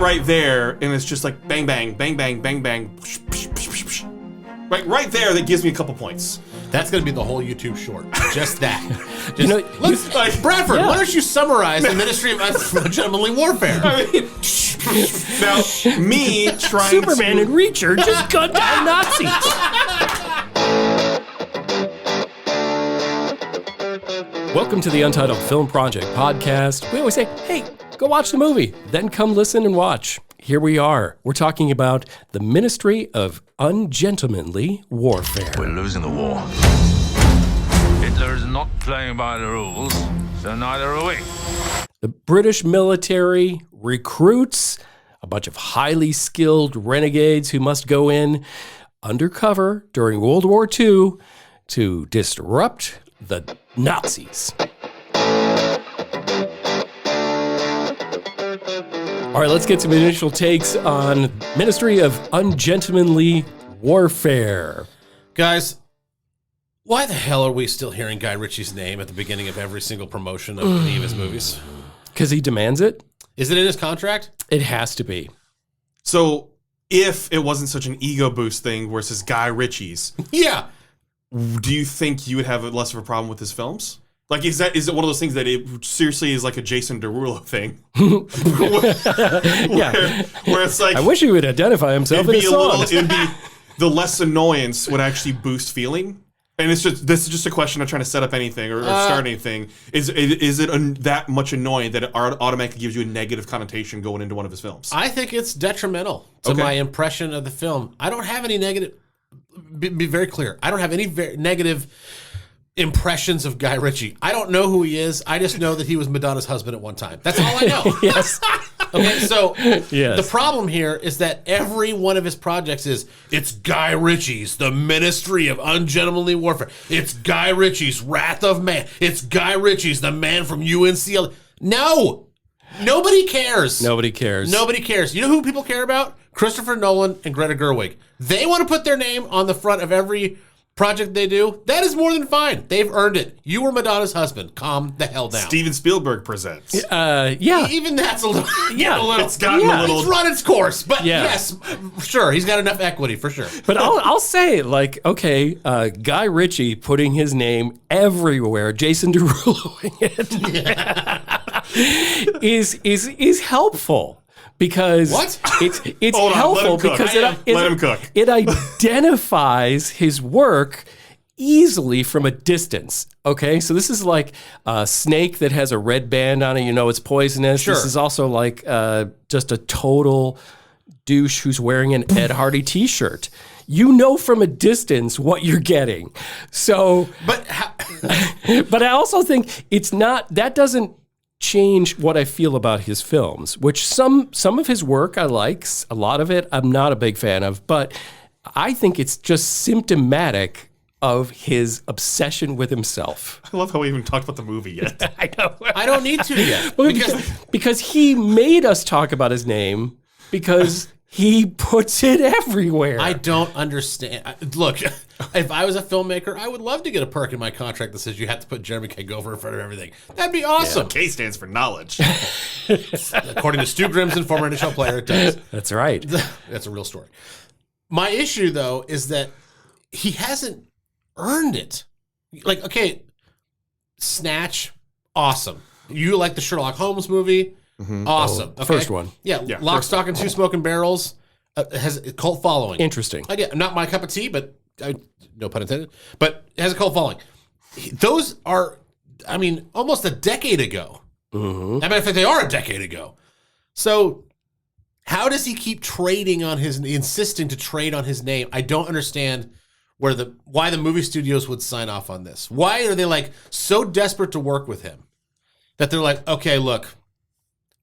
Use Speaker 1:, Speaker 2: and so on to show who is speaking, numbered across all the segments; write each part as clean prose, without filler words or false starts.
Speaker 1: that right there, and it's just like bang, bang, bang, bang, bang, bang. Right there, that gives me a couple points.
Speaker 2: That's going to be the whole YouTube short. Just that.
Speaker 1: Bradford,
Speaker 2: why don't you summarize the Ministry of Ungentlemanly Warfare?
Speaker 1: I mean, now, me trying
Speaker 3: Superman and Reacher just gunned down Nazis. Welcome to the Untitled Film Project Podcast. We always say, hey, go watch the movie, then come listen and watch. Here we are. We're talking about the Ministry of Ungentlemanly Warfare.
Speaker 4: We're losing the war. Hitler is not playing by the rules, so neither are we.
Speaker 3: The British military recruits a bunch of highly skilled renegades who must go in undercover during World War II to disrupt the Nazis. All right, let's get some initial takes on Ministry of Ungentlemanly Warfare.
Speaker 2: Guys, why the hell are we still hearing Guy Ritchie's name at the beginning of every single promotion of any of his movies?
Speaker 3: Because he demands it?
Speaker 2: Is it in his contract?
Speaker 3: It has to be.
Speaker 1: So, if it wasn't such an ego boost thing where it says Guy Ritchie's,
Speaker 2: yeah,
Speaker 1: do you think you would have less of a problem with his films? Like, is it one of those things that it seriously is like a Jason Derulo thing? where it's like,
Speaker 3: I wish he would identify himself in his songs.
Speaker 1: It'd be the less annoyance would actually boost feeling. And this is just a question of trying to set up anything or start anything. Is it that much annoying that it automatically gives you a negative connotation going into one of his films?
Speaker 2: I think it's detrimental to my impression of the film. I don't have any negative. Be very clear. I don't have any negative impressions of Guy Ritchie. I don't know who he is. I just know that he was Madonna's husband at one time. That's all I know.
Speaker 3: Yes.
Speaker 2: Okay, so
Speaker 3: yes.
Speaker 2: The problem here is that every one of his projects it's Guy Ritchie's The Ministry of Ungentlemanly Warfare. It's Guy Ritchie's Wrath of Man. It's Guy Ritchie's The Man from UNCL. No! Nobody cares.
Speaker 3: Nobody cares.
Speaker 2: Nobody cares. You know who people care about? Christopher Nolan and Greta Gerwig. They want to put their name on the front of every project they do. That is more than fine. They've earned it. You were Madonna's husband. Calm the hell down.
Speaker 1: Steven Spielberg presents.
Speaker 3: Yeah.
Speaker 2: Even that's a little.
Speaker 1: It's gotten a little.
Speaker 2: It's run its course, but
Speaker 3: Yeah.
Speaker 2: yes, sure, he's got enough equity for sure.
Speaker 3: But I'll say, like, okay, Guy Ritchie putting his name everywhere, Jason Derulo is helpful. Because it's helpful because
Speaker 1: let him cook.
Speaker 3: It identifies his work easily from a distance. Okay, so this is like a snake that has a red band on it. You know it's poisonous.
Speaker 2: Sure.
Speaker 3: This is also like just a total douche who's wearing an Ed Hardy T-shirt. You know from a distance what you're getting. So, but I also think it's not. That doesn't change what I feel about his films, which some of his work I like, a lot of it I'm not a big fan of, but I think it's just symptomatic of his obsession with himself.
Speaker 1: I love how we even talked about the movie yet.
Speaker 3: I know.
Speaker 2: I don't need to yet.
Speaker 3: because he made us talk about his name because he puts it everywhere.
Speaker 2: I don't understand. Look, if I was a filmmaker, I would love to get a perk in my contract that says you have to put Jeremy Kagova in front of everything. That'd be awesome.
Speaker 1: K stands for knowledge.
Speaker 2: According to Stu Grimson, former NHL player, it does.
Speaker 3: That's right.
Speaker 2: That's a real story. My issue, though, is that he hasn't earned it. Like, okay, Snatch, awesome. You like the Sherlock Holmes movie? Mm-hmm. Awesome.
Speaker 3: Okay. First one.
Speaker 2: Yeah. Lock, Stock, and Two Smoking Barrels has a cult following.
Speaker 3: Interesting.
Speaker 2: Again, not my cup of tea, but no pun intended. But it has a cult following. Those are, almost a decade ago.
Speaker 3: Mm-hmm.
Speaker 2: As a matter of fact, they are a decade ago. So how does he keep insisting to trade on his name? I don't understand why the movie studios would sign off on this. Why are they like so desperate to work with him that they're like, okay, look,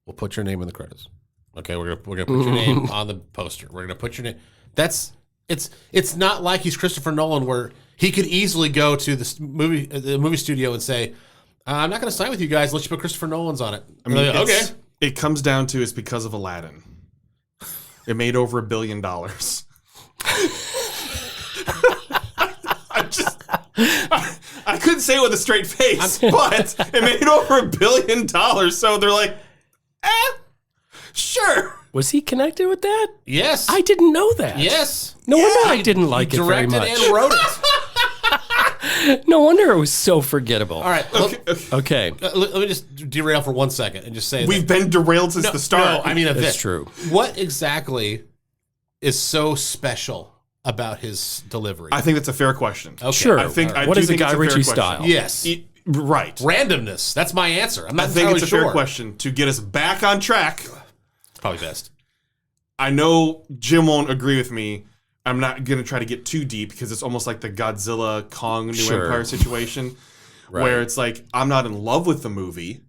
Speaker 2: we'll put your name in the credits. Okay, we're gonna put your name on the poster. We're gonna put your name. It's not like he's Christopher Nolan where he could easily go to the movie studio and say, I'm not gonna sign with you guys unless you put Christopher Nolan's on it. Okay.
Speaker 1: It comes down to it's because of Aladdin. It made over $1 billion. I couldn't say it with a straight face, but it made over $1 billion. So they're like, sure.
Speaker 3: Was he connected with that?
Speaker 2: Yes.
Speaker 3: I didn't know that.
Speaker 2: Yes.
Speaker 3: No wonder I didn't like it very much.
Speaker 2: Directed and wrote it.
Speaker 3: No wonder it was so forgettable.
Speaker 2: All right.
Speaker 3: Okay.
Speaker 2: Let me just derail for 1 second and just say
Speaker 1: We've been derailed since the start.
Speaker 2: No, I mean,
Speaker 3: That's
Speaker 2: this.
Speaker 3: true.
Speaker 2: What exactly is so special about his delivery?
Speaker 1: I think that's a fair question.
Speaker 2: Okay.
Speaker 3: Sure.
Speaker 1: I think I
Speaker 3: What
Speaker 1: do
Speaker 3: is the
Speaker 1: think it's
Speaker 3: Guy
Speaker 1: a fair
Speaker 3: Ritchie
Speaker 1: question.
Speaker 3: style?
Speaker 2: Yes.
Speaker 1: Right.
Speaker 2: Randomness. That's my answer. I'm not
Speaker 1: I think
Speaker 2: entirely
Speaker 1: it's a
Speaker 2: sure.
Speaker 1: fair question to get us back on track.
Speaker 2: It's probably best.
Speaker 1: I know Jim won't agree with me. I'm not going to try to get too deep because it's almost like the Godzilla Kong New
Speaker 3: Sure.
Speaker 1: Empire situation where it's like, I'm not in love with the movie.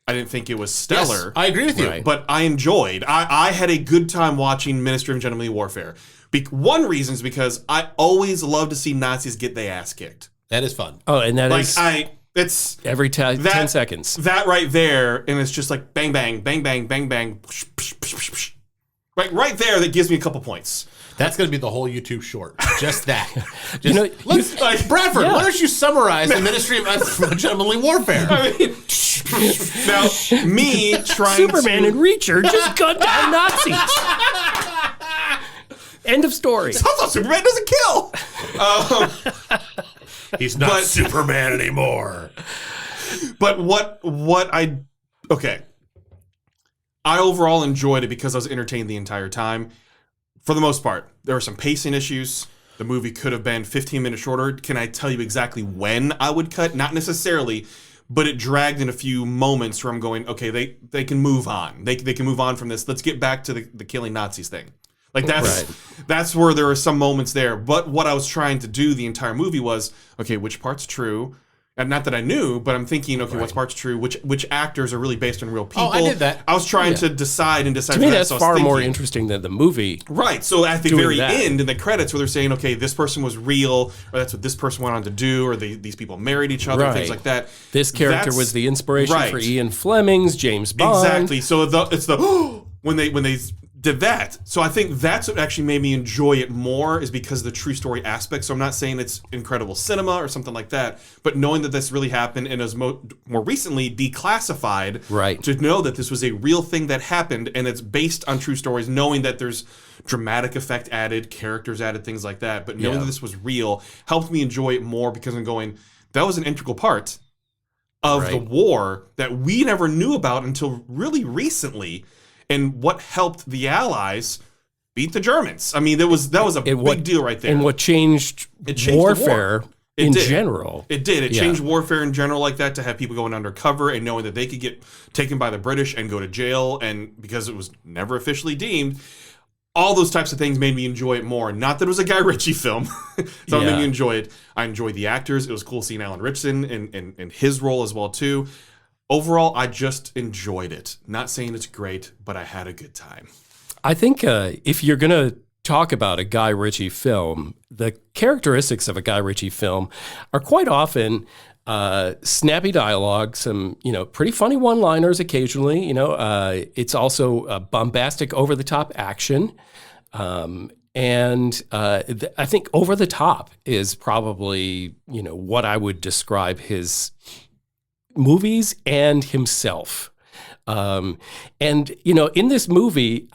Speaker 1: I didn't think it was stellar.
Speaker 2: Yes, I agree with you.
Speaker 3: Right.
Speaker 1: But I enjoyed. I had a good time watching Ministry of Ungentlemanly Warfare. One reason is because I always love to see Nazis get their ass kicked.
Speaker 2: That is fun.
Speaker 3: Oh, and that is
Speaker 1: It's
Speaker 3: every 10 seconds.
Speaker 1: that right there, and it's just like bang bang bang bang bang bang, psh, psh, psh, psh, psh. Right there. That gives me a couple points.
Speaker 2: That's going to be the whole YouTube short. Just that. Just,
Speaker 3: You know,
Speaker 2: let's, Bradford,
Speaker 3: Yeah.
Speaker 2: why don't you summarize the Ministry of Ungentlemanly Warfare?
Speaker 1: I mean, now me trying
Speaker 3: Superman
Speaker 1: to,
Speaker 3: and Reacher just gunned down Nazis. End of story.
Speaker 1: also Superman doesn't kill.
Speaker 2: He's not
Speaker 1: But-
Speaker 2: Superman anymore.
Speaker 1: But what I overall enjoyed it because I was entertained the entire time. For the most part, there were some pacing issues. The movie could have been 15 minutes shorter. Can I tell you exactly when I would cut? Not necessarily, but it dragged in a few moments where I'm going, okay, they can move on. They can move on from this. Let's get back to the killing Nazis thing. Like that's where there were some moments there. But what I was trying to do the entire movie was, okay, which part's true? And not that I knew, but I'm thinking, okay, what's part's true? Which actors are really based on real people?
Speaker 2: Oh, I did that.
Speaker 1: I was trying to decide.
Speaker 3: To me, that's far more interesting than the movie.
Speaker 1: Right. So at the
Speaker 3: doing
Speaker 1: very
Speaker 3: that.
Speaker 1: end, in the credits, where they're saying, okay, this person was real, or that's what this person went on to do, or these people married each other,
Speaker 3: Right.
Speaker 1: things like that.
Speaker 3: This character
Speaker 1: That's-
Speaker 3: was the inspiration for
Speaker 1: right.
Speaker 3: Ian Fleming's James Bond.
Speaker 1: Exactly. So it's the when they did that. So I think that's what actually made me enjoy it more, is because of the true story aspect. So I'm not saying it's incredible cinema or something like that, but knowing that this really happened and is more recently declassified,
Speaker 3: Right.
Speaker 1: to know that this was a real thing that happened and it's based on true stories, knowing that there's dramatic effect added, characters added, things like that, but knowing that this was real helped me enjoy it more, because I'm going, that was an integral part of the war that we never knew about until really recently. And what helped the Allies beat the Germans. I mean, that was a big deal right there.
Speaker 3: And what changed,
Speaker 1: changed the
Speaker 3: warfare
Speaker 1: war. It
Speaker 3: in
Speaker 1: did.
Speaker 3: general.
Speaker 1: It did. It
Speaker 3: Yeah.
Speaker 1: changed warfare in general like that, to have people going undercover and knowing that they could get taken by the British and go to jail, and because it was never officially deemed. All those types of things made me enjoy it more. Not that it was a Guy Ritchie film. So it made me enjoy it. I enjoyed the actors. It was cool seeing Alan Ritchson in his role as well, too. Overall, I just enjoyed it. Not saying it's great, but I had a good time.
Speaker 3: I think if you're going to talk about a Guy Ritchie film, the characteristics of a Guy Ritchie film are quite often snappy dialogue, some pretty funny one-liners occasionally. It's also bombastic, over-the-top action, and I think over the top is probably what I would describe his movies and himself. And in this movie,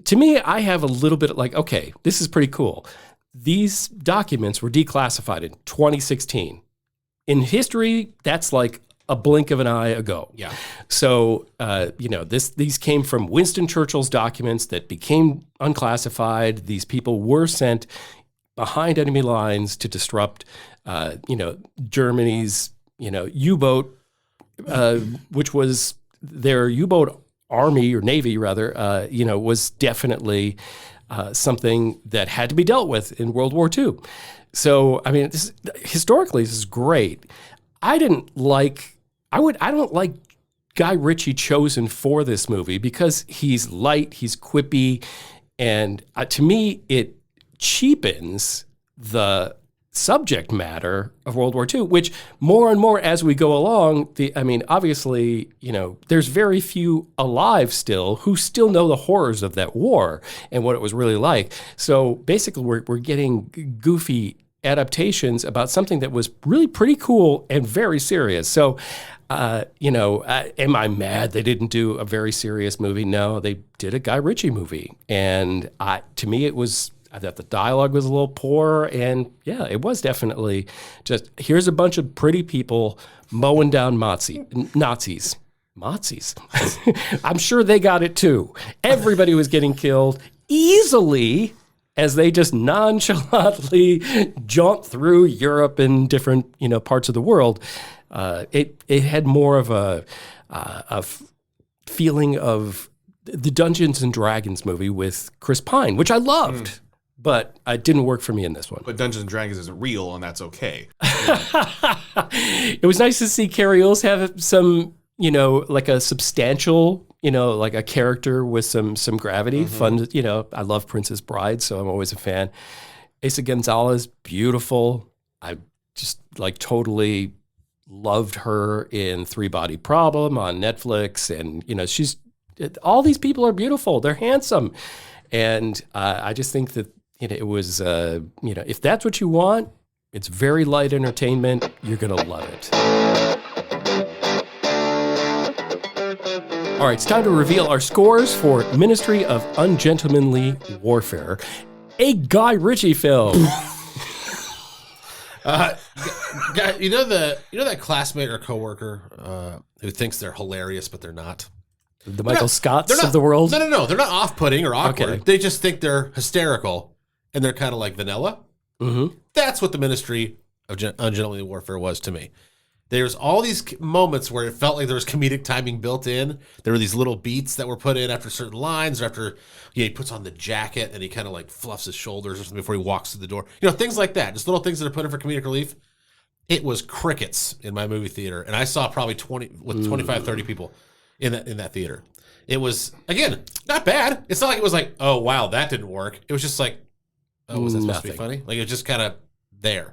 Speaker 3: to me, I have a little bit like, okay, this is pretty cool. These documents were declassified in 2016. In history, that's like a blink of an eye ago.
Speaker 2: Yeah.
Speaker 3: So, these came from Winston Churchill's documents that became unclassified. These people were sent behind enemy lines to disrupt, Germany's, U-boat, which was their U-boat army or navy rather, was definitely something that had to be dealt with in World War II. So, I mean, historically, this is great. I don't like Guy Ritchie chosen for this movie because he's light, he's quippy, and to me, it cheapens the subject matter of World War II, which more and more as we go along, obviously, there's very few alive still who still know the horrors of that war and what it was really like. So basically, we're getting goofy adaptations about something that was really pretty cool and very serious. So am I mad they didn't do a very serious movie? No, they did a Guy Ritchie movie. And to me, I thought the dialogue was a little poor. And yeah, it was definitely just, here's a bunch of pretty people mowing down Nazis. I'm sure they got it too. Everybody was getting killed easily as they just nonchalantly jaunt through Europe and different, parts of the world. It had more of a feeling of the Dungeons and Dragons movie with Chris Pine, which I loved, but it didn't work for me in this one.
Speaker 1: But Dungeons and Dragons isn't real, and that's okay.
Speaker 3: It was nice to see Carrie Ells have some, like a substantial, like a character with some gravity. Fun, I love Princess Bride, so I'm always a fan. Asa Gonzalez, beautiful. I just totally loved her in Three Body Problem on Netflix. And, all these people are beautiful. They're handsome. And I just think that, it was, if that's what you want, it's very light entertainment. You're going to love it. All right, it's time to reveal our scores for Ministry of Ungentlemanly Warfare, a Guy Ritchie film.
Speaker 2: You know that classmate or coworker who thinks they're hilarious but they're not.
Speaker 3: The Michael Scotts of the world.
Speaker 2: No, they're not off-putting or awkward.
Speaker 3: Okay.
Speaker 2: They just think they're hysterical and they're kind of like vanilla.
Speaker 3: Mm-hmm.
Speaker 2: That's what the Ministry of Ungentlemanly Warfare was to me. There's all these moments where it felt like there was comedic timing built in. There were these little beats that were put in after certain lines, or after he puts on the jacket and he kind of fluffs his shoulders or something before he walks through the door. Things like that. Just little things that are put in for comedic relief. It was crickets in my movie theater, and I saw probably 25, 30 people in that theater. It was, again, not bad. It's not like it was like, oh, wow, that didn't work. It was just like, oh, was that supposed to be funny? It was just kind of there.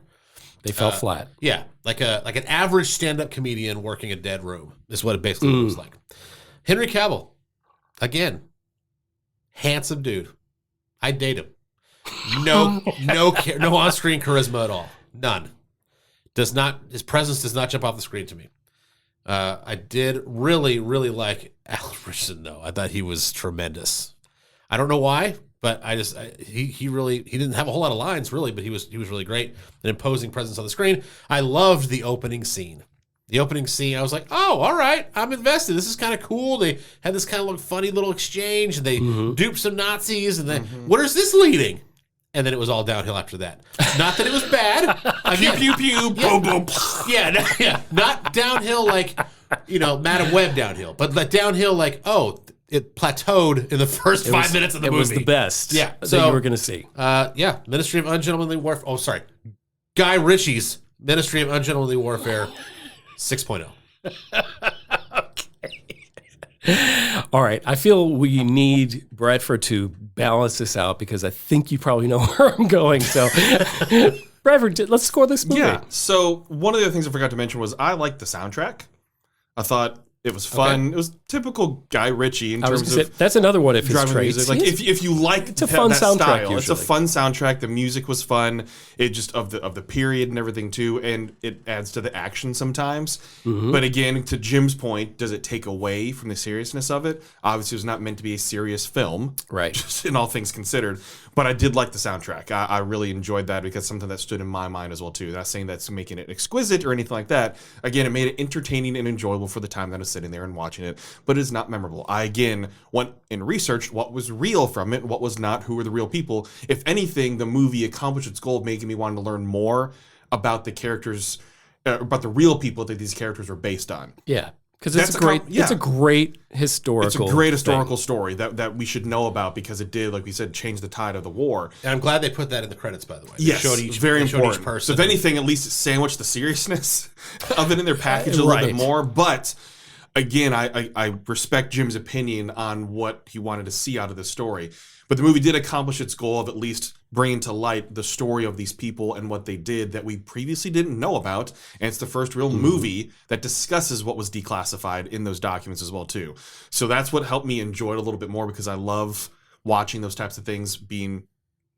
Speaker 3: They fell flat.
Speaker 2: Yeah, like an average stand-up comedian working a dead room is what it basically was like. Henry Cavil, again, handsome dude. I'd date him. No on-screen charisma at all. None. His presence does not jump off the screen to me. I did really, really like Alan Richardson, though. I thought he was tremendous. I don't know why, but he didn't have a whole lot of lines really, but he was really great. An imposing presence on the screen. I loved the opening scene. I was like, oh, all right, I'm invested. This is kind of cool. They had this kind of funny little exchange, and they duped some Nazis, and then where is this leading? And then it was all downhill after that. Not that it was bad.
Speaker 1: Pew, pew, pew, boom, boom.
Speaker 2: Yeah. Not downhill Madam Web downhill, but downhill it plateaued in the first 5 minutes of the movie.
Speaker 3: It was the best that you were going to see.
Speaker 2: Ministry of Ungentlemanly Warfare. Oh, sorry. Guy Ritchie's Ministry of Ungentlemanly Warfare 6.0.
Speaker 3: All right. I feel we need Bradford to balance this out because I think you probably know where I'm going. So, Bradford, let's score this movie.
Speaker 1: Yeah. So, one of the other things I forgot to mention was I liked the soundtrack. I thought it was fun. Okay. It was typical Guy Ritchie in terms of
Speaker 3: that's another one of his traits.
Speaker 1: Music. If you like
Speaker 3: it's a fun soundtrack, style,
Speaker 1: usually. It's a fun soundtrack. The music was fun. It just of the period and everything too, and it adds to the action sometimes. But again, to Jim's point, does it take away from the seriousness of it? Obviously, it was not meant to be a serious film,
Speaker 3: right?
Speaker 1: Just in all things considered. But I did like the soundtrack. I really enjoyed that because something that stood in my mind as well too. Not saying that's making it exquisite or anything like that. Again, it made it entertaining and enjoyable for the time that I was sitting there and watching it. But it's not memorable. I again went and researched what was real from it, what was not, who were the real people. If anything, the movie accomplished its goal of making me want to learn more about the characters, about the real people that these characters are based on.
Speaker 3: Yeah. Because it's a great historical
Speaker 1: story that we should know about because it did, like we said, change the tide of the war.
Speaker 2: And I'm glad they put that in the credits, by the way.
Speaker 1: Yes, very important. So if anything, at least sandwich the seriousness of it in their package a little bit more. But again, I respect Jim's opinion on what he wanted to see out of this story. But the movie did accomplish its goal of at least bringing to light the story of these people and what they did that we previously didn't know about. And it's the first real movie that discusses what was declassified in those documents as well, too. So that's what helped me enjoy it a little bit more because I love watching those types of things being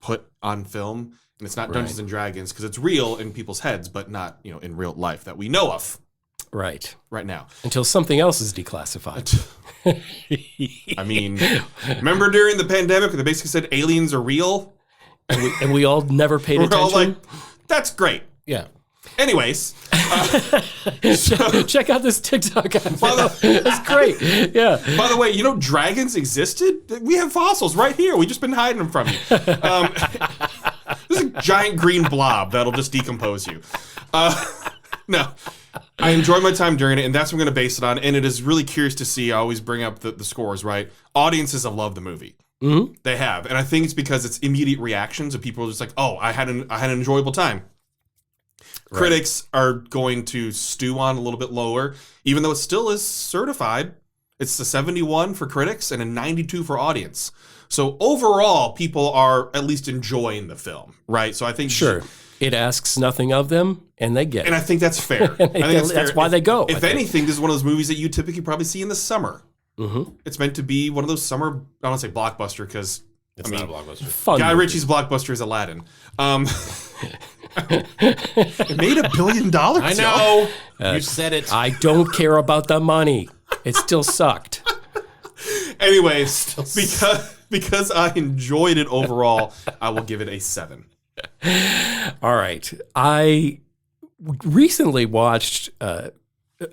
Speaker 1: put on film. And it's not Dungeons and Dragons because it's real in people's heads, but not in real life that we know of.
Speaker 3: Right.
Speaker 1: right now.
Speaker 3: Until something else is declassified.
Speaker 1: I mean, remember during the pandemic when they basically said aliens are real?
Speaker 3: And we all never paid
Speaker 1: We're
Speaker 3: attention.
Speaker 1: all like, that's great.
Speaker 2: Yeah.
Speaker 1: Anyways,
Speaker 3: Check out this TikTok. That's great. Yeah.
Speaker 1: by the way, you know dragons existed? We have fossils right here. We've just been hiding them from you. There's a giant green blob that'll just decompose you. No. I enjoyed my time during it, and that's what I'm going to base it on. And it is really curious to see. I always bring up the scores, right? Audiences have loved the movie. Mm-hmm. They have. And I think it's because it's immediate reactions of people are just like, oh, I had an enjoyable time. Right. Critics are going to stew on a little bit lower, even though it still is certified. It's a 71 for critics and a 92 for audience. So overall, people are at least enjoying the film, right? So I think
Speaker 3: sure. It asks nothing of them, and they get it.
Speaker 1: And I think that's fair.
Speaker 3: That's why they go.
Speaker 1: If anything, this is one of those movies that you typically probably see in the summer. Mm-hmm. It's meant to be one of those summer, I don't want to say blockbuster, because
Speaker 2: it's not a blockbuster.
Speaker 3: Fun
Speaker 1: Guy
Speaker 3: movie.
Speaker 1: Ritchie's blockbuster is Aladdin. It made $1 billion.
Speaker 2: I know. You said it.
Speaker 3: I don't care about the money. It still sucked.
Speaker 1: Anyways, because I enjoyed it overall, I will give it a 7.
Speaker 3: All right. I recently watched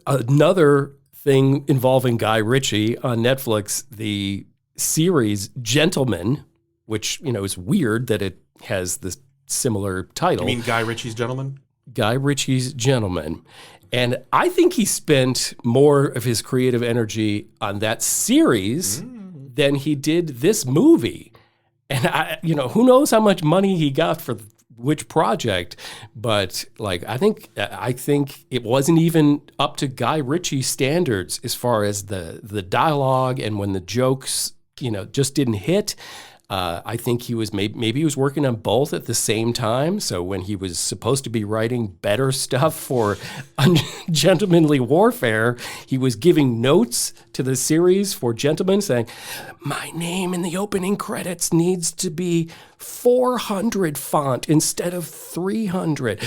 Speaker 3: another thing involving Guy Ritchie on Netflix, the series Gentleman, which, is weird that it has this similar title.
Speaker 1: You mean Guy Ritchie's Gentleman?
Speaker 3: Guy Ritchie's Gentleman. And I think he spent more of his creative energy on that series than he did this movie. And who knows how much money he got for which project, but I think it wasn't even up to Guy Ritchie standards as far as the dialogue, and when the jokes, just didn't hit. I think he was maybe he was working on both at the same time. So when he was supposed to be writing better stuff for Ungentlemanly Warfare, he was giving notes to the series for Gentleman, saying, "My name in the opening credits needs to be 400 font instead of 300."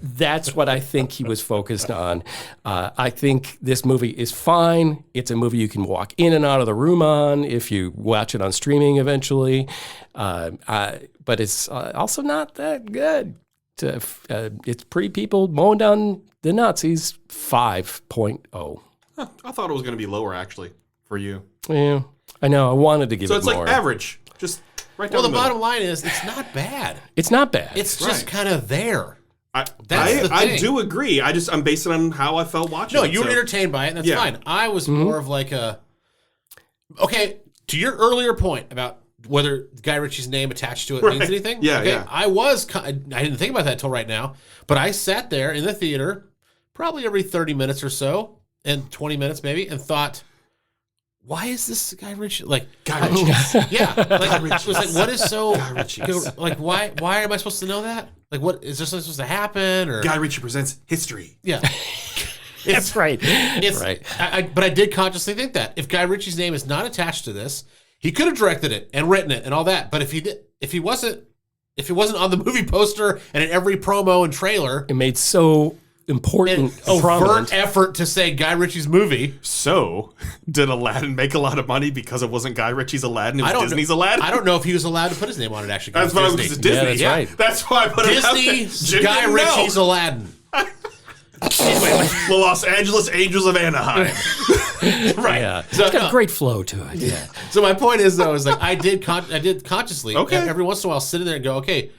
Speaker 3: That's what I think he was focused on. I think this movie is fine. It's a movie you can walk in and out of the room on if you watch it on streaming eventually. But it's also not that good. It's pretty people mowing down the Nazis. 5.0.
Speaker 1: I thought it was going to be lower, actually, for you.
Speaker 3: Yeah, I know. I wanted to give it more.
Speaker 1: So it's like average. Just right down the middle.
Speaker 2: Bottom line is it's not bad.
Speaker 3: It's not bad.
Speaker 2: It's just kind of there.
Speaker 1: That's
Speaker 2: the thing.
Speaker 1: I do agree. I'm basing it on how I felt watching it.
Speaker 2: No, you were entertained by it, and that's fine. I was more of okay, to your earlier point about whether Guy Ritchie's name attached to it means anything.
Speaker 1: Yeah,
Speaker 2: okay?
Speaker 1: yeah.
Speaker 2: I didn't think about that until right now, but I sat there in the theater probably every 30 minutes or so, and 20 minutes maybe, and thought, why is this Guy Ritchie?
Speaker 1: Guy Ritchie.
Speaker 2: Yeah. It was what is so...
Speaker 1: Guy Ritchie.
Speaker 2: Why am I supposed to know that? What, is this supposed to happen? Or
Speaker 1: Guy Ritchie presents history.
Speaker 2: Yeah.
Speaker 3: That's right.
Speaker 2: Right. But I did consciously think that. If Guy Ritchie's name is not attached to this, he could have directed it and written it and all that. But if he wasn't on the movie poster and in every promo and trailer...
Speaker 3: It made so... important,
Speaker 2: overt effort to say Guy Ritchie's movie.
Speaker 1: So, did Aladdin make a lot of money because it wasn't Guy Ritchie's Aladdin? It was Disney's Aladdin?
Speaker 2: I don't know if he was allowed to put his name on it, actually.
Speaker 1: That's what I was Disney.
Speaker 3: Yeah, that's right.
Speaker 1: That's why I put it out there.
Speaker 2: Disney's Guy Ritchie's Aladdin.
Speaker 1: The Los Angeles Angels of Anaheim.
Speaker 3: Right. Yeah. So, it's got a great flow to it. Yeah.
Speaker 2: So my point is, though, is I did consciously, every once in a while, sit in there and go, okay,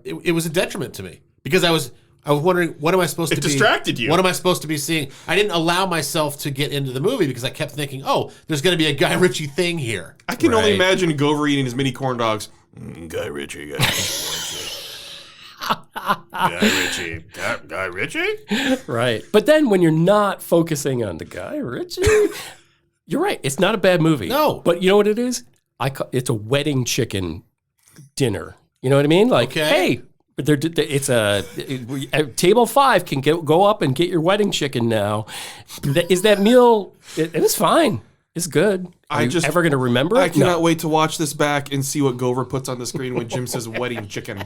Speaker 2: it was a detriment to me because I was wondering, what am I supposed to be... It
Speaker 1: distracted you.
Speaker 2: What am I supposed to be seeing? I didn't allow myself to get into the movie because I kept thinking, oh, there's going to be a Guy Ritchie thing here.
Speaker 1: I can only imagine Gover eating his mini corn dogs. Guy Ritchie. Guy Ritchie?
Speaker 3: Right. But then when you're not focusing on the Guy Ritchie, you're right. It's not a bad movie.
Speaker 2: No.
Speaker 3: But you know what it is? It's a wedding chicken dinner. You know what I mean? Hey... It's table 5 can go up and get your wedding chicken now. Is that meal? It is fine. It's good. Are you ever going to remember it?
Speaker 1: I cannot wait to watch this back and see what Gover puts on the screen when Jim says wedding chicken.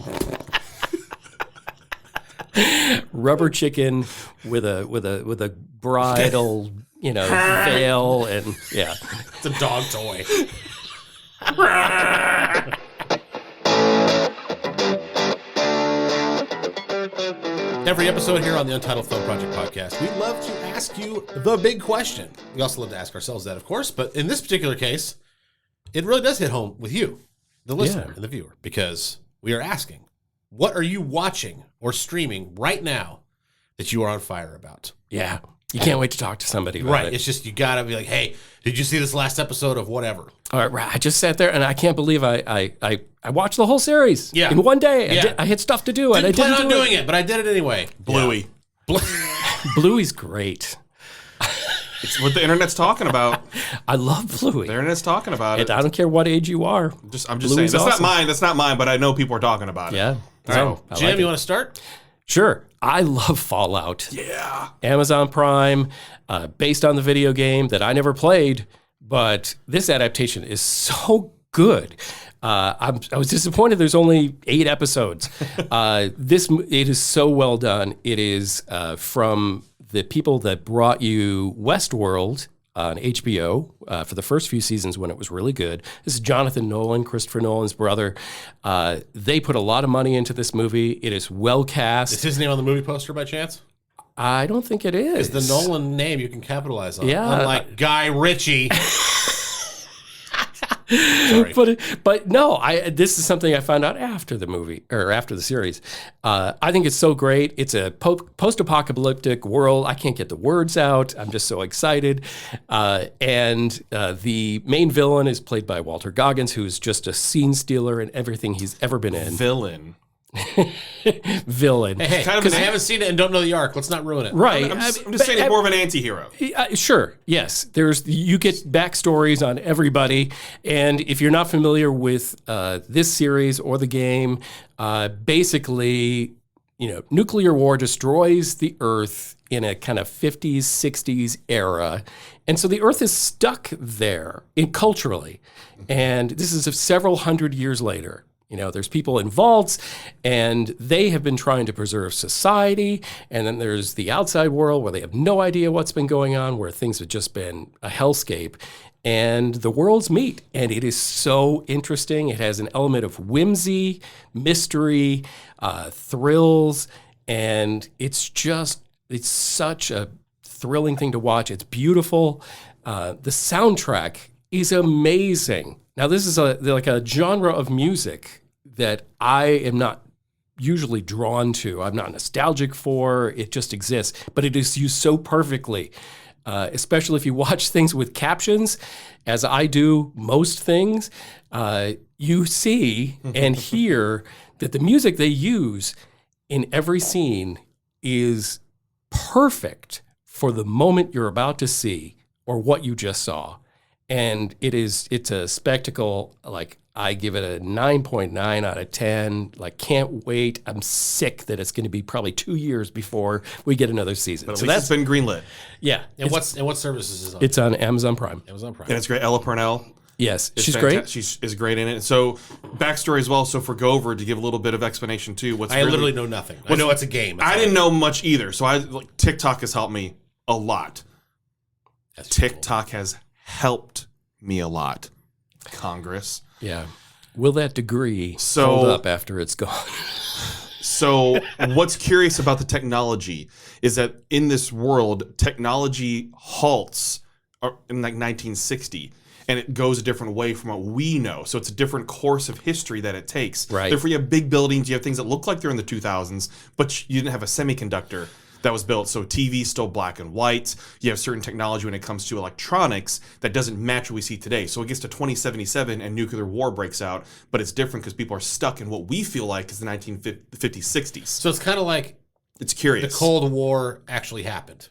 Speaker 3: Rubber chicken with a bridal, veil, and yeah.
Speaker 2: It's a dog toy. Every episode here on the Untitled Film Project Podcast, we love to ask you the big question. We also love to ask ourselves that, of course, but in this particular case, it really does hit home with you, the listener and the viewer, because we are asking, what are you watching or streaming right now that you are on fire about?
Speaker 3: Yeah. You can't wait to talk to somebody about it.
Speaker 2: It's just, you got to be like, hey, did you see this last episode of whatever?
Speaker 3: All right. I just sat there and I can't believe I watched the whole series in one day.
Speaker 2: Yeah.
Speaker 3: I had stuff to do.
Speaker 2: Didn't plan on doing it, but I did it anyway.
Speaker 1: Bluey.
Speaker 2: Yeah.
Speaker 3: Bluey's great.
Speaker 1: It's what the internet's talking about.
Speaker 3: I love Bluey.
Speaker 1: The internet's talking about it.
Speaker 3: I don't care what age you are.
Speaker 1: I'm just saying.
Speaker 3: Bluey's
Speaker 1: That's
Speaker 3: awesome.
Speaker 1: not mine. That's not mine, but I know people are talking about it.
Speaker 3: Yeah.
Speaker 1: So,
Speaker 2: Jim, you want to start?
Speaker 3: Sure. I love Fallout.
Speaker 1: Yeah.
Speaker 3: Amazon Prime, based on the video game that I never played, but this adaptation is so good. I was disappointed there's only 8 episodes. It is so well done. It is from the people that brought you Westworld on HBO for the first few seasons when it was really good. This is Jonathan Nolan, Christopher Nolan's brother. They put a lot of money into this movie. It is well cast.
Speaker 2: Is his name on the movie poster by chance?
Speaker 3: I don't think it is.
Speaker 2: It's the Nolan name you can capitalize on.
Speaker 3: Yeah.
Speaker 2: Unlike Guy Ritchie. Sorry.
Speaker 3: But no, this is something I found out after the movie or after the series. I think it's so great. It's a post-apocalyptic world. I can't get the words out. I'm just so excited. And the main villain is played by Walter Goggins, who's just a scene stealer in everything he's ever been in.
Speaker 1: Villain.
Speaker 3: Villain.
Speaker 2: Hey, because I haven't seen it and don't know the arc. Let's not ruin it.
Speaker 3: Right.
Speaker 1: I'm just saying he's more of an anti-hero.
Speaker 3: Sure. Yes. You get backstories on everybody, and if you're not familiar with this series or the game, basically, nuclear war destroys the Earth in a kind of 50s, 60s era, and so the Earth is stuck there culturally, and this is several hundred years later. There's people involved, and they have been trying to preserve society. And then there's the outside world where they have no idea what's been going on, where things have just been a hellscape. And the worlds meet, and it is so interesting. It has an element of whimsy, mystery, thrills, and it's such a thrilling thing to watch. It's beautiful. The soundtrack is amazing. Now, this is like a genre of music that I am not usually drawn to. I'm not nostalgic for. It just exists. But it is used so perfectly, especially if you watch things with captions, as I do most things. You see and hear that the music they use in every scene is perfect for the moment you're about to see or what you just saw. And it's a spectacle. Like, I give it a 9.9 out of 10. Like, can't wait. I'm sick that it's going to be probably 2 years before we get another season.
Speaker 1: But at least it's been greenlit.
Speaker 3: Yeah.
Speaker 2: And what services is it on?
Speaker 3: It's on Amazon Prime.
Speaker 2: Amazon Prime.
Speaker 1: And it's great. Ella Purnell.
Speaker 3: Yes, she's
Speaker 1: fantastic.
Speaker 3: great.
Speaker 1: She's great in it. So, backstory as well. So, for Gover, to give a little bit of explanation too.
Speaker 2: I literally know nothing. I know it's a game.
Speaker 1: I didn't know much either. So, TikTok has helped me a lot. TikTok has helped me a lot. Congress.
Speaker 3: Yeah. Will that degree hold up after it's gone?
Speaker 1: So what's curious about the technology is that in this world, technology halts in like 1960. And it goes a different way from what we know. So it's a different course of history that it takes.
Speaker 3: Right.
Speaker 1: Therefore, you have big buildings. You have things that look like they're in the 2000s, but you didn't have a semiconductor that was built. So TV's still black and white. You have certain technology when it comes to electronics that doesn't match what we see today. So it gets to 2077 and nuclear war breaks out, but it's different because people are stuck in what we feel like is the 1950s, 60s.
Speaker 2: So it's kind of like
Speaker 1: it's curious.
Speaker 2: The Cold War actually happened.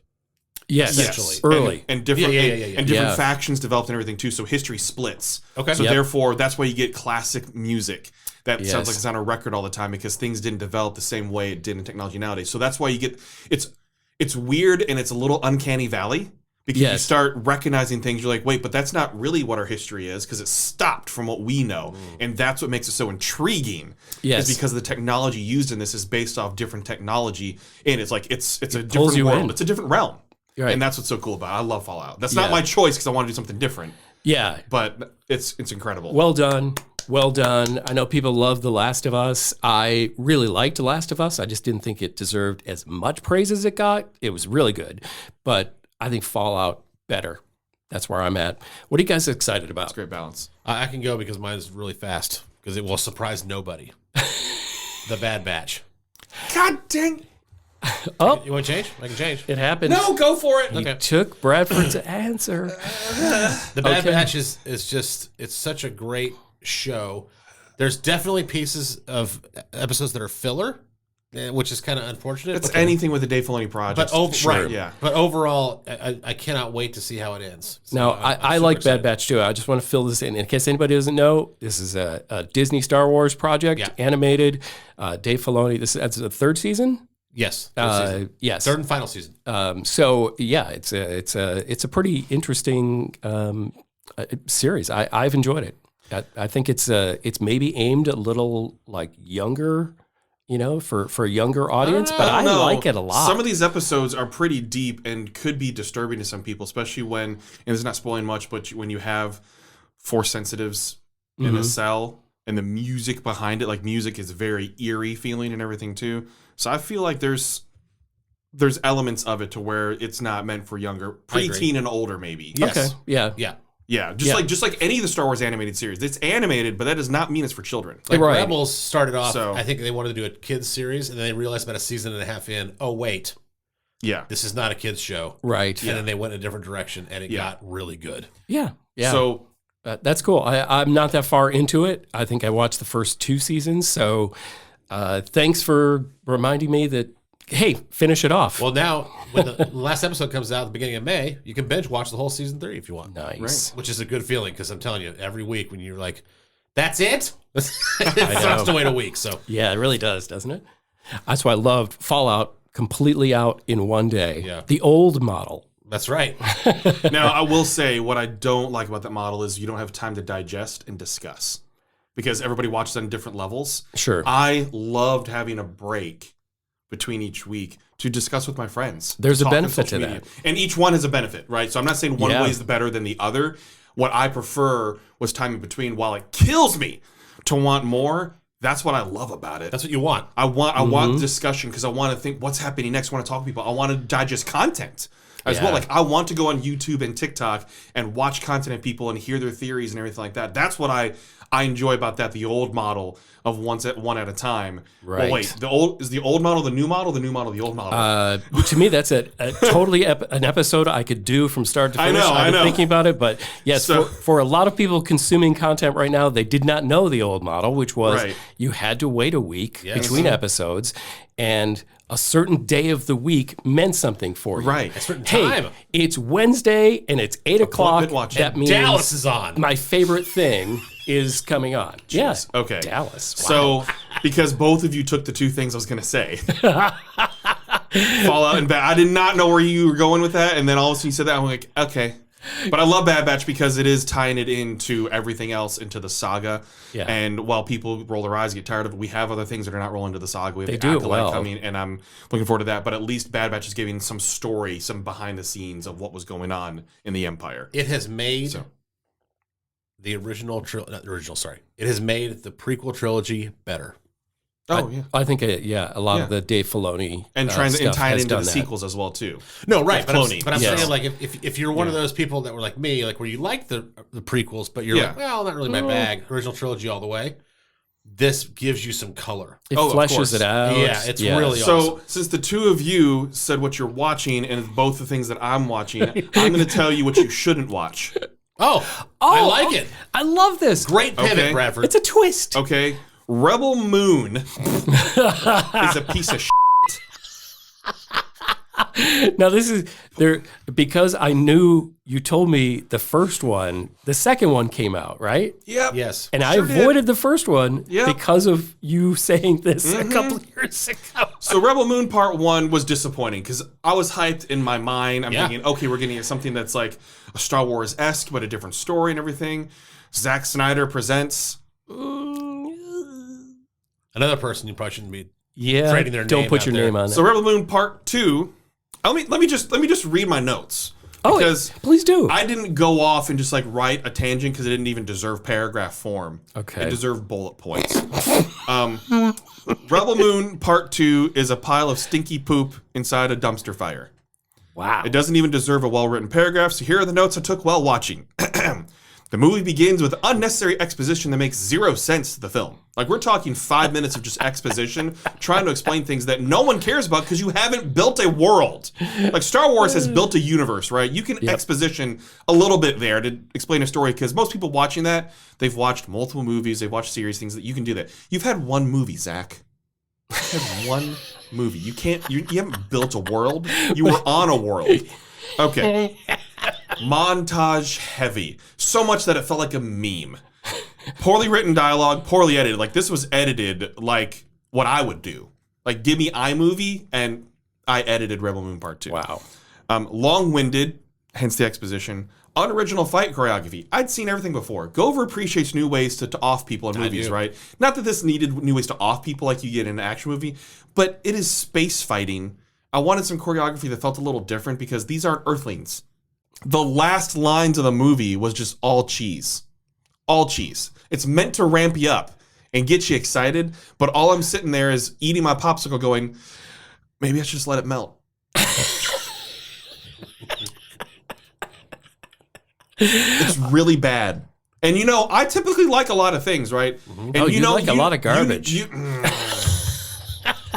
Speaker 3: Yes,
Speaker 2: essentially.
Speaker 3: Early.
Speaker 1: And different, and different
Speaker 3: Yeah.
Speaker 1: factions developed and everything too. So history splits.
Speaker 2: Okay.
Speaker 1: So
Speaker 3: Yep.
Speaker 1: therefore, that's why you get classic music that
Speaker 3: Yes.
Speaker 1: sounds like it's on a record all the time because things didn't develop the same way it did in technology nowadays. So that's why you get it's weird and it's a little uncanny valley, Because you
Speaker 3: Yes.
Speaker 1: start recognizing things, you're like, wait, but that's not really what our history is, because it stopped from what we know. And that's what makes it so intriguing.
Speaker 3: Yes.
Speaker 1: Is because the technology used in this is based off different technology. And it's like, it's a
Speaker 3: pulls
Speaker 1: different
Speaker 3: you
Speaker 1: world.
Speaker 3: in.
Speaker 1: It's a different realm.
Speaker 3: Right.
Speaker 1: And that's what's so cool about it. I love Fallout. That's
Speaker 3: Yeah.
Speaker 1: not my choice because I want to do something different.
Speaker 3: Yeah.
Speaker 1: But it's incredible.
Speaker 3: Well done. Well done. I know people love The Last of Us. I really liked The Last of Us. I just didn't think it deserved as much praise as it got. It was really good. But I think Fallout better. That's where I'm at. What are you guys excited about?
Speaker 1: It's great balance.
Speaker 2: I can go because mine is really fast because it will surprise nobody. The Bad Batch.
Speaker 1: God dang.
Speaker 3: Oh,
Speaker 2: You want to change? I can change.
Speaker 3: it happened.
Speaker 1: No, go for it.
Speaker 3: You
Speaker 2: Okay.
Speaker 3: took Bradford's answer.
Speaker 2: The Bad
Speaker 3: Okay.
Speaker 2: Batch is just, it's such a great show. There's definitely pieces of episodes that are filler, which is kind of unfortunate.
Speaker 1: It's
Speaker 2: but
Speaker 1: anything with the Dave Filoni project.
Speaker 2: But right,
Speaker 1: Yeah.
Speaker 2: But overall, I cannot wait to see how it ends. So
Speaker 3: No,
Speaker 2: I'm
Speaker 3: I
Speaker 2: super
Speaker 3: like
Speaker 2: excited.
Speaker 3: Bad Batch too. I just want to fill this in case anybody doesn't know. This is a Disney Star Wars project,
Speaker 2: Yeah.
Speaker 3: animated. Dave Filoni. That's the third season.
Speaker 2: Yes. Third season.
Speaker 3: Yes.
Speaker 2: Third and final season.
Speaker 3: So yeah, it's a pretty interesting series. I've enjoyed it. I think it's maybe aimed a little like younger, for a younger audience, but I
Speaker 1: don't know.
Speaker 3: like it a lot.
Speaker 1: Some of these episodes are pretty deep and could be disturbing to some people, especially when, and it's not spoiling much, but when you have Force sensitives in a cell and the music behind it, like music is very eerie feeling and everything too. So I feel like there's elements of it to where it's not meant for younger, preteen and older maybe.
Speaker 2: Yes.
Speaker 3: Okay. Yeah.
Speaker 2: Yeah.
Speaker 1: Yeah,
Speaker 3: Yeah.
Speaker 1: just like any of the Star Wars animated series. It's animated, but that does not mean it's for children.
Speaker 2: Like
Speaker 3: Right.
Speaker 2: Rebels started off,
Speaker 1: So-
Speaker 2: I think they wanted to do a kids series, and then they realized about a season and a half in, oh wait,
Speaker 1: Yeah.
Speaker 2: this is not a kids show.
Speaker 3: Right.
Speaker 2: And then they went in a different direction, and it
Speaker 1: Yeah.
Speaker 2: got really good.
Speaker 3: Yeah. Yeah.
Speaker 1: So
Speaker 3: That's cool. I'm not that far into it. I think I watched the first 2 seasons. So thanks for reminding me that, hey, finish it off.
Speaker 2: Well, now when the last episode comes out at the beginning of May, you can binge watch the whole season 3 if you want.
Speaker 3: Nice.
Speaker 2: Which is a good feeling because I'm telling you, every week when you're like, "That's it," it sucks to wait a week. So
Speaker 3: Yeah, it really does, doesn't it? That's why I loved Fallout completely out in one day.
Speaker 2: Yeah.
Speaker 3: The old model.
Speaker 2: that's right.
Speaker 1: now I will say what I don't like about that model is you don't have time to digest and discuss because everybody watches on different levels.
Speaker 3: Sure.
Speaker 1: I loved having a break between each week to discuss with my friends.
Speaker 3: There's a
Speaker 1: talk on
Speaker 3: benefit
Speaker 1: social
Speaker 3: to
Speaker 1: media.
Speaker 3: that.
Speaker 1: And each one has a benefit, right? So I'm not saying one
Speaker 3: Yeah.
Speaker 1: way is better than the other. What I prefer was time in between. While it kills me to want more, that's what I love about it.
Speaker 2: That's what you want.
Speaker 1: I want discussion because I want to think what's happening next. I want to talk to people. I want to digest content as well.
Speaker 3: Yeah.
Speaker 1: Like I want to go on YouTube and TikTok and watch content of people and hear their theories and everything like that. That's what I enjoy about that. The old model of one at a time.
Speaker 3: Right.
Speaker 1: Well, wait, the old model the new model, the new model the old model.
Speaker 3: To me, that's a totally an episode I could do from start to
Speaker 1: I
Speaker 3: finish.
Speaker 1: know,
Speaker 3: I've
Speaker 1: I
Speaker 3: been
Speaker 1: know.
Speaker 3: thinking about it, but yes,
Speaker 1: So-
Speaker 3: for a lot of people consuming content right now, they did not know the old model, which was
Speaker 1: Right.
Speaker 3: you had to wait a week
Speaker 2: Yes.
Speaker 3: between episodes, and a certain day of the week meant something for you.
Speaker 1: Right.
Speaker 2: A certain
Speaker 3: Hey,
Speaker 2: time.
Speaker 3: it's Wednesday and it's 8 o'clock.
Speaker 1: it, watch
Speaker 3: That
Speaker 1: it.
Speaker 3: means
Speaker 2: Dallas is on.
Speaker 3: my favorite thing is coming on. Yes.
Speaker 1: Okay.
Speaker 3: Dallas. Wow.
Speaker 1: So, because both of you took the two things I was going to say, Fallout and Bad. I did not know where you were going with that, and then all of a sudden you said that. I'm like, okay. But I love Bad Batch because it is tying it into everything else, into the saga.
Speaker 3: Yeah.
Speaker 1: And while people roll their eyes, get tired of it, we have other things that are not rolling to the saga. We have
Speaker 3: They
Speaker 1: the
Speaker 3: do it
Speaker 1: Acolyte
Speaker 3: well.
Speaker 1: coming, and I'm looking forward to that. But at least Bad Batch is giving some story, some behind the scenes of what was going on in the Empire.
Speaker 2: It has made
Speaker 1: So.
Speaker 2: the original not the original, sorry. It has made the prequel trilogy better.
Speaker 1: Oh, yeah.
Speaker 3: I think, a lot
Speaker 1: Yeah.
Speaker 3: of the Dave Filoni
Speaker 1: And
Speaker 3: stuff
Speaker 1: tie it
Speaker 3: has
Speaker 1: into
Speaker 3: done
Speaker 1: the
Speaker 3: that.
Speaker 1: sequels as well, too.
Speaker 2: No, right. But
Speaker 1: cloning.
Speaker 2: I'm
Speaker 3: Yes.
Speaker 2: saying, like, if you're one of those people that were like me, like where you like the prequels, but you're
Speaker 1: Yeah.
Speaker 2: like, well, not really my bag, original trilogy all the way, this gives you some color.
Speaker 3: It
Speaker 1: Oh, of
Speaker 3: fleshes
Speaker 1: course.
Speaker 3: it out.
Speaker 2: Yeah, it's really
Speaker 1: So,
Speaker 2: awesome.
Speaker 1: since the two of you said what you're watching and both the things that I'm watching, I'm going to tell you what you shouldn't watch.
Speaker 2: Oh, I like it.
Speaker 3: I love this.
Speaker 2: Great pivot,
Speaker 1: Okay.
Speaker 2: Bradford.
Speaker 3: It's a twist.
Speaker 1: Okay? Rebel Moon is a piece of shit.
Speaker 3: Now this is there because I knew you told me the first one, the second one came out, right?
Speaker 1: Yep.
Speaker 2: Yes.
Speaker 3: And I avoided the first one
Speaker 1: Yep.
Speaker 3: because of you saying this a couple of years ago.
Speaker 1: So Rebel Moon Part 1 was disappointing because I was hyped in my mind. I'm thinking, okay, we're getting something that's like a Star Wars-esque, but a different story and everything. Zack Snyder presents.
Speaker 2: Another person you probably shouldn't be
Speaker 3: Yeah,
Speaker 2: trading their
Speaker 3: don't
Speaker 2: name
Speaker 3: put
Speaker 2: out
Speaker 3: your
Speaker 2: there.
Speaker 3: name on it.
Speaker 1: So Rebel Moon Part 2. Let me just read my notes. Because
Speaker 3: please do.
Speaker 1: I didn't go off and just like write a tangent because it didn't even deserve paragraph form.
Speaker 3: Okay.
Speaker 1: It deserved bullet points. Rebel Moon Part 2 is a pile of stinky poop inside a dumpster fire.
Speaker 3: Wow.
Speaker 1: It doesn't even deserve a well-written paragraph, so here are the notes I took while watching. The movie begins with unnecessary exposition that makes zero sense to the film. Like, we're talking 5 minutes of just exposition, trying to explain things that no one cares about because you haven't built a world. Like, Star Wars has built a universe, right? You can exposition a little bit there to explain a story because most people watching that, they've watched multiple movies, they've watched series, things that you can do that. You've had one movie, Zach. You've had one movie. You haven't built a world. You were on a world. Okay. Montage heavy. So much that it felt like a meme. Poorly written dialogue, poorly edited. Like, this was edited like what I would do. Like, give me iMovie, and I edited Rebel Moon Part 2.
Speaker 3: Wow.
Speaker 1: Long-winded, hence the exposition. Unoriginal fight choreography. I'd seen everything before. Gover appreciates new ways to off people in movies, right? Not that this needed new ways to off people like you get in an action movie, but it is space fighting. I wanted some choreography that felt a little different because these aren't Earthlings. The last lines of the movie was just all cheese. All cheese. It's meant to ramp you up and get you excited, but all I'm sitting there is eating my popsicle going, maybe I should just let it melt. It's really bad. And you know, I typically like a lot of things, right? And
Speaker 3: you like a lot of garbage.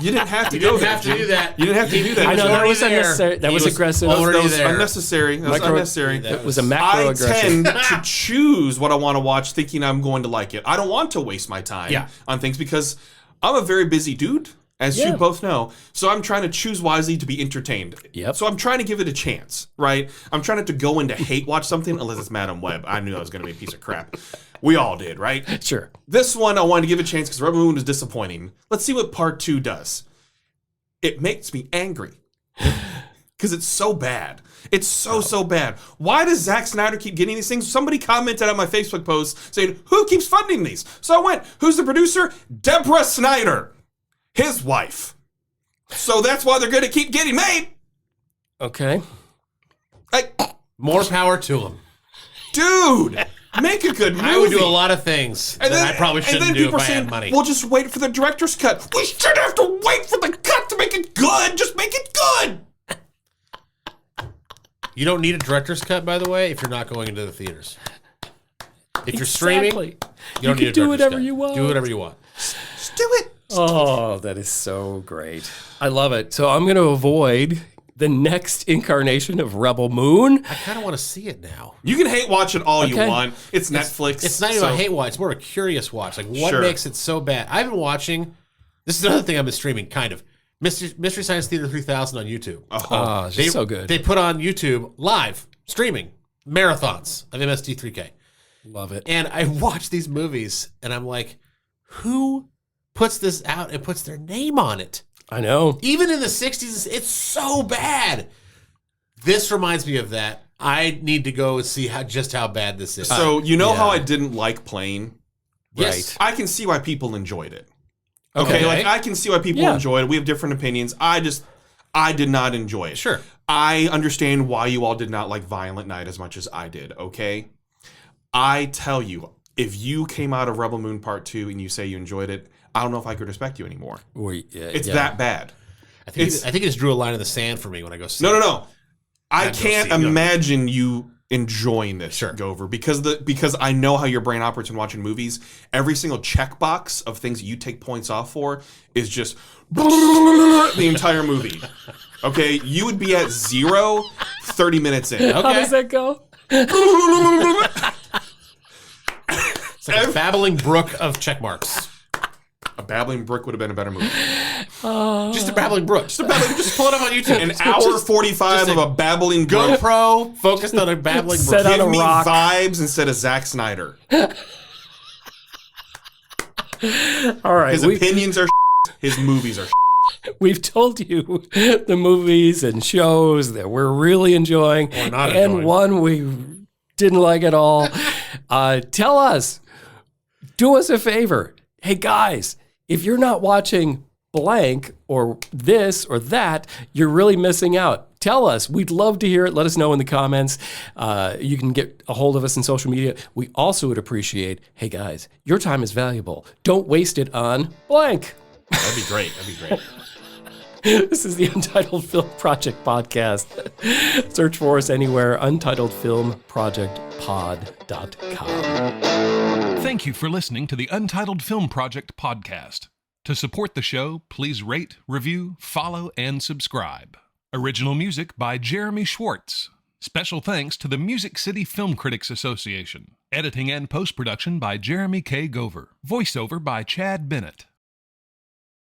Speaker 1: You didn't have to
Speaker 2: You
Speaker 1: go
Speaker 2: didn't
Speaker 1: there.
Speaker 2: have to do that.
Speaker 1: You didn't have to do that.
Speaker 3: I know that
Speaker 2: already
Speaker 3: was
Speaker 2: there.
Speaker 3: unnecessary. That
Speaker 2: He
Speaker 3: was
Speaker 2: was
Speaker 3: aggressive.
Speaker 1: That
Speaker 2: already
Speaker 1: was
Speaker 2: there.
Speaker 1: unnecessary. That was unnecessary.
Speaker 3: It was a
Speaker 1: I
Speaker 3: macroaggression.
Speaker 1: tend to choose what I want to watch thinking I'm going to like it. I don't want to waste my time on things because I'm a very busy dude, as you both know. So I'm trying to choose wisely to be entertained.
Speaker 3: Yep.
Speaker 1: So I'm trying to give it a chance, right? I'm trying not to go into hate watch something unless it's Madam Web. I knew that was going to be a piece of crap. We all did, right?
Speaker 3: Sure.
Speaker 1: This one I wanted to give a chance because Rebel Moon is disappointing. Let's see what Part 2 does. It makes me angry. Because it's so bad. It's so bad. Why does Zack Snyder keep getting these things? Somebody commented on my Facebook post saying, who keeps funding these? So I went, who's the producer? Deborah Snyder. His wife. So that's why they're going to keep getting made.
Speaker 3: Okay.
Speaker 1: Like,
Speaker 2: More power to him.
Speaker 1: dude, make a good movie.
Speaker 2: I would do a lot of things that I probably shouldn't do if I had money.
Speaker 1: We'll just wait for the director's cut. We shouldn't have to wait for the cut to make it good. Just make it good.
Speaker 2: You don't need a director's cut, by the way, if you're not going into the theaters. If you're streaming, you don't need a
Speaker 3: do
Speaker 2: director's
Speaker 3: whatever
Speaker 2: cut.
Speaker 3: you want.
Speaker 2: Do whatever you want.
Speaker 1: Just do it.
Speaker 3: Oh, that is so great. I love it. So I'm going to avoid the next incarnation of Rebel Moon.
Speaker 2: I kind of want to see it now.
Speaker 1: You can hate watch it all you
Speaker 3: Okay.
Speaker 1: want. It's Netflix.
Speaker 2: It's not even
Speaker 1: so-
Speaker 2: a hate watch. It's more of a curious watch. Like, what
Speaker 1: Sure.
Speaker 2: makes it so bad? I've been watching. This is another thing I've been streaming, kind of. Mystery Science Theater 3000 on YouTube.
Speaker 3: Oh, it's so good.
Speaker 2: They put on YouTube live streaming marathons of MST3K.
Speaker 3: Love it.
Speaker 2: And I watch these movies, and I'm like, who puts this out and puts their name on it?
Speaker 3: I know.
Speaker 2: Even in the 60s, it's so bad. This reminds me of that. I need to go and see how bad this is.
Speaker 1: So you know how I didn't like Plane?
Speaker 2: Yes.
Speaker 1: I can see why people enjoyed it. Okay, like I can see why people enjoyed it. We have different opinions. I did not enjoy it.
Speaker 2: Sure.
Speaker 1: I understand why you all did not like Violent Night as much as I did, okay? I tell you, if you came out of Rebel Moon Part 2 and you say you enjoyed it, I don't know if I could respect you anymore. It's that bad.
Speaker 2: I think it just drew a line in the sand for me when I go see it.
Speaker 1: No. I
Speaker 2: I'd go
Speaker 1: can't
Speaker 2: see it.
Speaker 1: imagine you enjoying this,
Speaker 2: Sure.
Speaker 1: Gover, because I know how your brain operates when watching movies. Every single checkbox of things that you take points off for is just the entire movie. Okay? You would be at 0 30 minutes in.
Speaker 3: How does that go?
Speaker 2: It's like a babbling brook of check marks.
Speaker 1: A Babbling Brook would have been a better movie.
Speaker 2: Just a Babbling Brook. Just pull it up on YouTube.
Speaker 1: An hour 45 of a Babbling Brook.
Speaker 2: GoPro focused on a Babbling Brook.
Speaker 3: Set on
Speaker 1: Give
Speaker 3: a
Speaker 1: me
Speaker 3: rock.
Speaker 1: vibes instead of Zack Snyder.
Speaker 3: All right.
Speaker 1: His opinions are his movies are
Speaker 3: We've told you the movies and shows that we're really enjoying,
Speaker 2: Or not
Speaker 3: and
Speaker 2: enjoying.
Speaker 3: one we didn't like at all. Tell us, do us a favor. Hey guys, if you're not watching blank or this or that, you're really missing out. Tell us. We'd love to hear it. Let us know in the comments. You can get a hold of us in social media. We also would appreciate, hey guys, your time is valuable. Don't waste it on blank.
Speaker 1: That'd be great.
Speaker 3: This is the Untitled Film Project Podcast. Search for us anywhere, untitledfilmprojectpod.com.
Speaker 5: Thank you for listening to the Untitled Film Project Podcast. To support the show, please rate, review, follow, and subscribe. Original music by Jeremy Schwartz. Special thanks to the Music City Film Critics Association. Editing and post-production by Jeremy K. Gover. Voiceover by Chad Bennett.